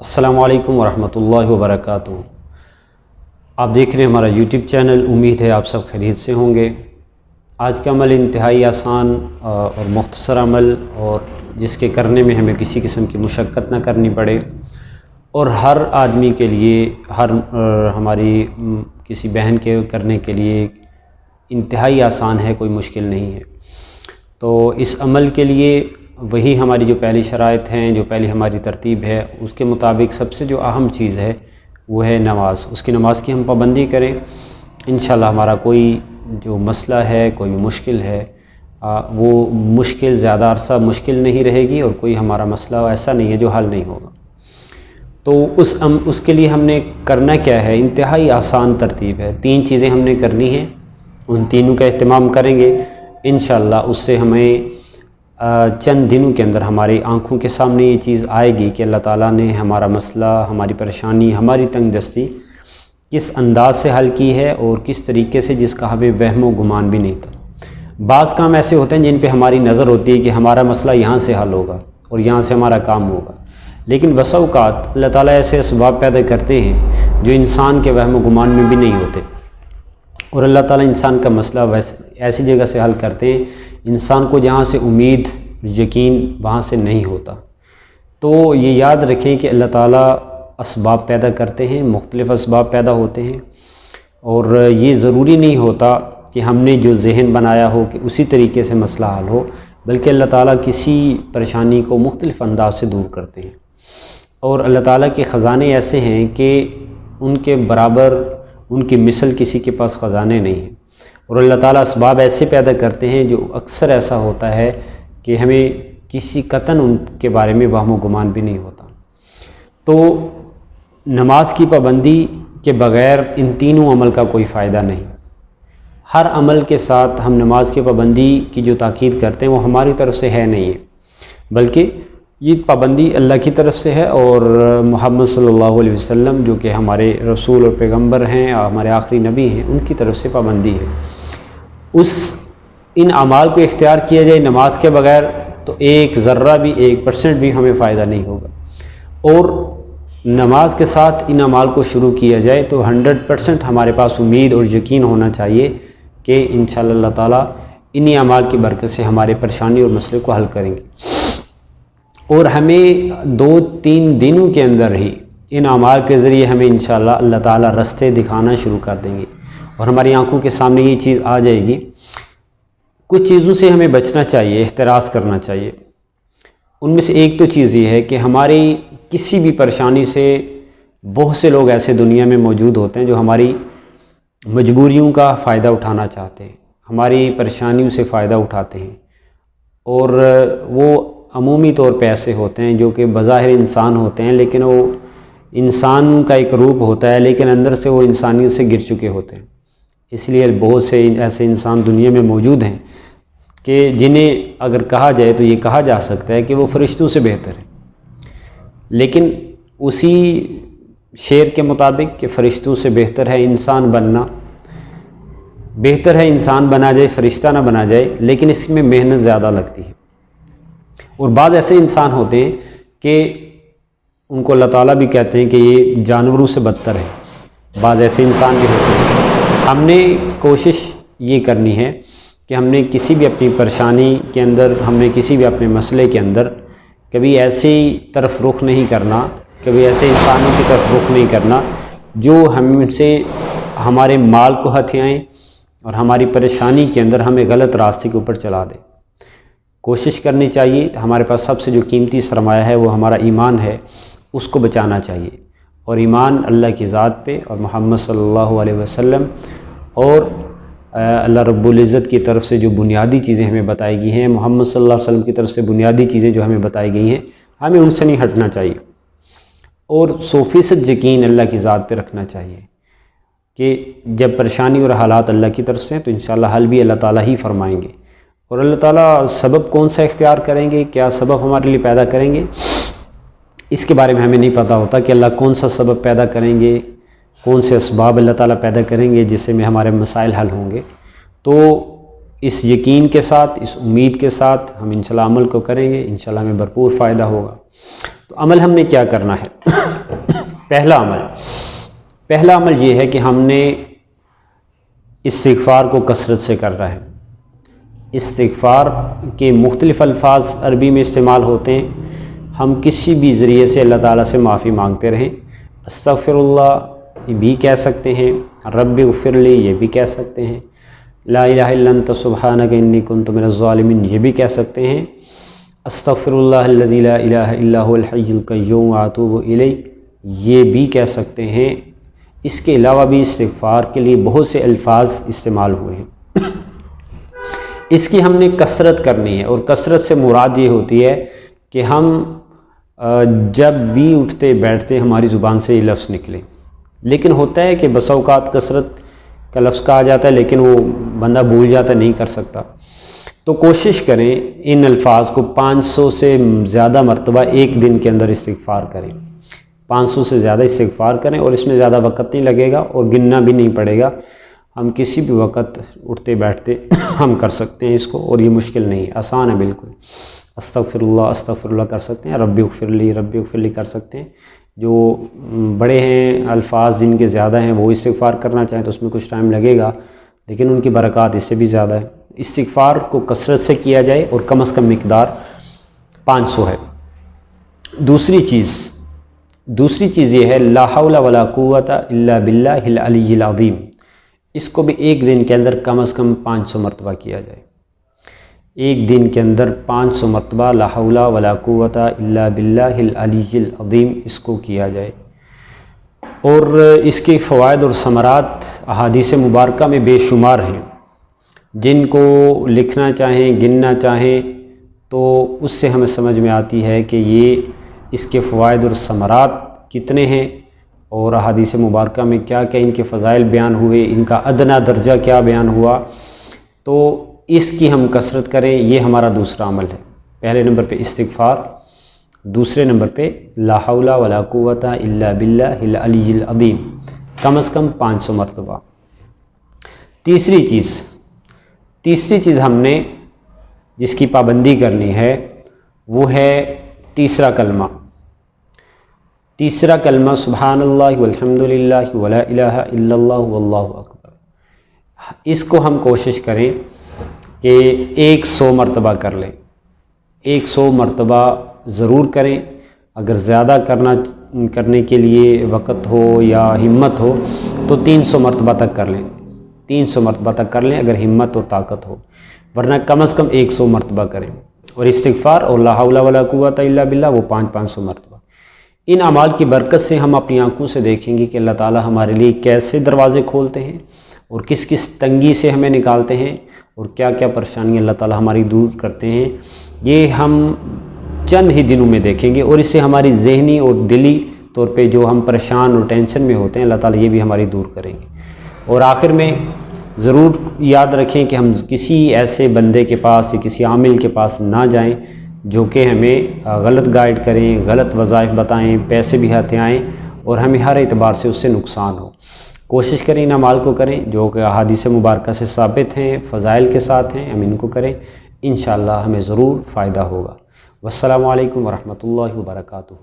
السلام علیکم ورحمۃ اللہ وبرکاتہ۔ آپ دیکھ رہے ہیں ہمارا یوٹیوب چینل، امید ہے آپ سب خیریت سے ہوں گے۔ آج کا عمل انتہائی آسان اور مختصر عمل، اور جس کے کرنے میں ہمیں کسی قسم کی مشقت نہ کرنی پڑے، اور ہر آدمی کے لیے، ہماری کسی بہن کے کرنے کے لیے انتہائی آسان ہے، کوئی مشکل نہیں ہے۔ تو اس عمل کے لیے وہی ہماری جو پہلی شرائط ہیں، جو پہلی ہماری ترتیب ہے، اس کے مطابق سب سے جو اہم چیز ہے وہ ہے نماز۔ اس کی نماز کی ہم پابندی کریں، انشاءاللہ ہمارا کوئی جو مسئلہ ہے، کوئی مشکل ہے، وہ مشکل زیادہ عرصہ مشکل نہیں رہے گی، اور کوئی ہمارا مسئلہ ایسا نہیں ہے جو حل نہیں ہوگا۔ تو اس کے لیے ہم نے کرنا کیا ہے؟ انتہائی آسان ترتیب ہے۔ 3 چیزیں ہم نے کرنی ہیں، ان تینوں کا اہتمام کریں گے انشاءاللہ۔ اس سے ہمیں چند دنوں کے اندر ہماری آنکھوں کے سامنے یہ چیز آئے گی کہ اللہ تعالیٰ نے ہمارا مسئلہ، ہماری پریشانی، ہماری تنگ دستی کس انداز سے حل کی ہے، اور کس طریقے سے، جس کا ہمیں وہم و گمان بھی نہیں تھا۔ بعض کام ایسے ہوتے ہیں جن پہ ہماری نظر ہوتی ہے کہ ہمارا مسئلہ یہاں سے حل ہوگا اور یہاں سے ہمارا کام ہوگا، لیکن بسا اوقات اللہ تعالیٰ ایسے اسباب پیدا کرتے ہیں جو انسان کے وہم و گمان میں بھی نہیں ہوتے، اور اللہ تعالیٰ انسان کا مسئلہ ایسی جگہ سے حل کرتے ہیں انسان کو جہاں سے امید، یقین وہاں سے نہیں ہوتا۔ تو یہ یاد رکھیں کہ اللہ تعالیٰ اسباب پیدا کرتے ہیں، مختلف اسباب پیدا ہوتے ہیں، اور یہ ضروری نہیں ہوتا کہ ہم نے جو ذہن بنایا ہو کہ اسی طریقے سے مسئلہ حل ہو، بلکہ اللہ تعالیٰ کسی پریشانی کو مختلف انداز سے دور کرتے ہیں۔ اور اللہ تعالیٰ کے خزانے ایسے ہیں کہ ان کے برابر، ان کی مثل کسی کے پاس خزانے نہیں ہیں، اور اللہ تعالیٰ اسباب ایسے پیدا کرتے ہیں جو اکثر ایسا ہوتا ہے کہ ہمیں کسی قطعاً ان کے بارے میں وہم و گمان بھی نہیں ہوتا۔ تو نماز کی پابندی کے بغیر ان تینوں عمل کا کوئی فائدہ نہیں۔ ہر عمل کے ساتھ ہم نماز کی پابندی کی جو تاکید کرتے ہیں وہ ہماری طرف سے ہے نہیں ہے، بلکہ یہ پابندی اللہ کی طرف سے ہے، اور محمد صلی اللہ علیہ وسلم جو کہ ہمارے رسول اور پیغمبر ہیں، اور ہمارے آخری نبی ہیں، ان کی طرف سے پابندی ہے۔ ان اعمال کو اختیار کیا جائے نماز کے بغیر تو 1 ذرہ بھی، 1% بھی ہمیں فائدہ نہیں ہوگا، اور نماز کے ساتھ ان اعمال کو شروع کیا جائے تو 100% ہمارے پاس امید اور یقین ہونا چاہیے کہ انشاءاللہ اللہ تعالیٰ انہی اعمال کی برکت سے ہمارے پریشانی اور مسئلے کو حل کریں گے، اور ہمیں 2-3 دنوں کے اندر ہی ان اعمال کے ذریعے ہمیں انشاءاللہ اللہ تعالیٰ رستے دکھانا شروع کر دیں گے، اور ہماری آنکھوں کے سامنے یہ چیز آ جائے گی۔ کچھ چیزوں سے ہمیں بچنا چاہیے، احتراز کرنا چاہیے۔ ان میں سے ایک تو چیز یہ ہے کہ ہماری کسی بھی پریشانی سے، بہت سے لوگ ایسے دنیا میں موجود ہوتے ہیں جو ہماری مجبوریوں کا فائدہ اٹھانا چاہتے ہیں، ہماری پریشانیوں سے فائدہ اٹھاتے ہیں، اور وہ عمومی طور پہ ایسے ہوتے ہیں جو کہ بظاہر انسان ہوتے ہیں، لیکن وہ انسان کا ایک روپ ہوتا ہے، لیکن اندر سے وہ انسانیت سے گر چکے ہوتے ہیں۔ اس لیے بہت سے ایسے انسان دنیا میں موجود ہیں کہ جنہیں اگر کہا جائے تو یہ کہا جا سکتا ہے کہ وہ فرشتوں سے بہتر ہیں، لیکن اسی شعر کے مطابق کہ فرشتوں سے بہتر ہے انسان بننا، بہتر ہے انسان بنا جائے، فرشتہ نہ بنا جائے، لیکن اس میں محنت زیادہ لگتی ہے۔ اور بعض ایسے انسان ہوتے ہیں کہ ان کو اللہ تعالیٰ بھی کہتے ہیں کہ یہ جانوروں سے بدتر ہے۔ بعض ایسے انسان بھی ہوتے ہیں۔ ہم نے کوشش یہ کرنی ہے کہ ہم نے کسی بھی اپنی پریشانی کے اندر، ہم نے کسی بھی اپنے مسئلے کے اندر کبھی ایسی طرف رخ نہیں کرنا، کبھی ایسے انسانوں کی طرف رخ نہیں کرنا جو ہم سے ہمارے مال کو ہتھیائیں اور ہماری پریشانی کے اندر ہمیں غلط راستے کے اوپر چلا دیں۔ کوشش کرنی چاہیے، ہمارے پاس سب سے جو قیمتی سرمایہ ہے وہ ہمارا ایمان ہے، اس کو بچانا چاہیے، اور ایمان اللہ کی ذات پہ اور محمد صلی اللہ علیہ وسلم اور اللہ رب العزت کی طرف سے جو بنیادی چیزیں ہمیں بتائی گئی ہیں، محمد صلی اللہ علیہ وسلم کی طرف سے بنیادی چیزیں جو ہمیں بتائی گئی ہیں، ہمیں ان سے نہیں ہٹنا چاہیے، اور 100% یقین اللہ کی ذات پہ رکھنا چاہیے کہ جب پریشانی اور حالات اللہ کی طرف سے ہیں تو انشاءاللہ حل بھی اللہ تعالیٰ ہی فرمائیں گے۔ اور اللہ تعالیٰ سبب کون سا اختیار کریں گے، کیا سبب ہمارے لیے پیدا کریں گے، اس کے بارے میں ہمیں نہیں پتہ ہوتا کہ اللہ کون سا سبب پیدا کریں گے، کون سے اسباب اللہ تعالیٰ پیدا کریں گے جس سے میں ہمارے مسائل حل ہوں گے۔ تو اس یقین کے ساتھ، اس امید کے ساتھ ہم انشاءاللہ عمل کو کریں گے، انشاءاللہ ہمیں بھرپور فائدہ ہوگا۔ تو عمل ہم نے کیا کرنا ہے؟ پہلا عمل یہ ہے کہ ہم نے استغفار کو کثرت سے کرنا ہے۔ استغفار کے مختلف الفاظ عربی میں استعمال ہوتے ہیں، ہم کسی بھی ذریعے سے اللہ تعالیٰ سے معافی مانگتے رہیں۔ استغفر اللہ یہ بھی کہہ سکتے ہیں، رب اغفر لی یہ بھی کہہ سکتے ہیں، لا الہ الا انت سبحانک انی کنت من الظالمین یہ بھی کہہ سکتے ہیں، استغفر اللہ الذی لا الہ الا هو الحی القیوم واتوب الیہ یہ بھی کہہ سکتے ہیں۔ اس کے علاوہ بھی استغفار کے لیے بہت سے الفاظ استعمال ہوئے ہیں۔ اس کی ہم نے کثرت کرنی ہے، اور کثرت سے مراد یہ ہوتی ہے کہ ہم جب بھی اٹھتے بیٹھتے ہماری زبان سے یہ لفظ نکلے۔ لیکن ہوتا ہے کہ بس اوقات کثرت کا لفظ کہا جاتا ہے لیکن وہ بندہ بھول جاتا، نہیں کر سکتا۔ تو کوشش کریں ان الفاظ کو 500 سے زیادہ مرتبہ ایک دن کے اندر استغفار کریں، 500 سے زیادہ استغفار کریں، اور اس میں زیادہ وقت نہیں لگے گا اور گننا بھی نہیں پڑے گا۔ ہم کسی بھی وقت اٹھتے بیٹھتے ہم کر سکتے ہیں اس کو، اور یہ مشکل نہیں ہے، آسان ہے بالکل۔ استغفر اللہ کر سکتے ہیں، رب اغفر لی کر سکتے ہیں۔ جو بڑے ہیں الفاظ جن کے زیادہ ہیں وہ استغفار کرنا چاہیں تو اس میں کچھ ٹائم لگے گا، لیکن ان کی برکات اس سے بھی زیادہ ہے۔ استغفار کو کثرت سے کیا جائے اور کم از کم مقدار 500 ہے۔ دوسری چیز یہ ہے لا حول ولا قوت الا باللہ العلی العظیم، اس کو بھی ایک دن کے اندر کم از کم 500 مرتبہ کیا جائے۔ ایک دن کے اندر 500 مرتبہ لا حول ولا قوت الا باللہ العلی العظیم اس کو کیا جائے۔ اور اس کے فوائد اور ثمرات احادیث مبارکہ میں بے شمار ہیں، جن کو لکھنا چاہیں گننا چاہیں تو اس سے ہمیں سمجھ میں آتی ہے کہ یہ اس کے فوائد اور ثمرات کتنے ہیں، اور احادیث مبارکہ میں کیا کیا ان کے فضائل بیان ہوئے، ان کا ادنیٰ درجہ کیا بیان ہوا۔ تو اس کی ہم کثرت کریں، یہ ہمارا دوسرا عمل ہے۔ پہلے نمبر پہ استغفار، دوسرے نمبر پہ لا حول ولا قوت الا باللہ العلی العظیم کم از کم 500 مرتبہ۔ تیسری چیز ہم نے جس کی پابندی کرنی ہے وہ ہے تیسرا کلمہ سبحان اللہ والحمد للہ ولا الہ الا اللہ واللہ اکبر۔ اس کو ہم کوشش کریں کہ 100 مرتبہ کر لیں، 100 مرتبہ ضرور کریں۔ اگر زیادہ کرنے کے لیے وقت ہو یا ہمت ہو تو 300 مرتبہ تک کر لیں، 300 مرتبہ تک کر لیں اگر ہمت اور طاقت ہو، ورنہ کم از کم 100 مرتبہ کریں۔ اور استغفار اور لا حول ولا قوت الا باللہ وہ 500 مرتبہ۔ ان اعمال کی برکت سے ہم اپنی آنکھوں سے دیکھیں گے کہ اللہ تعالیٰ ہمارے لیے کیسے دروازے کھولتے ہیں اور کس کس تنگی سے ہمیں نکالتے ہیں، اور کیا کیا پریشانیاں اللہ تعالیٰ ہماری دور کرتے ہیں۔ یہ ہم چند ہی دنوں میں دیکھیں گے، اور اس سے ہماری ذہنی اور دلی طور پہ جو ہم پریشان اور ٹینشن میں ہوتے ہیں اللہ تعالیٰ یہ بھی ہماری دور کریں گے۔ اور آخر میں ضرور یاد رکھیں کہ ہم کسی ایسے بندے کے پاس یا کسی عامل کے پاس نہ جائیں جو کہ ہمیں غلط گائیڈ کریں، غلط وظائف بتائیں، پیسے بھی ہاتھ آئیں اور ہمیں ہر اعتبار سے اس سے نقصان ہو۔ کوشش کریں ان اعمال کو کریں جو کہ احادیث مبارکہ سے ثابت ہیں، فضائل کے ساتھ ہیں، ہم ان کو کریں، انشاءاللہ ہمیں ضرور فائدہ ہوگا۔ والسلام علیکم ورحمۃ اللہ وبرکاتہ۔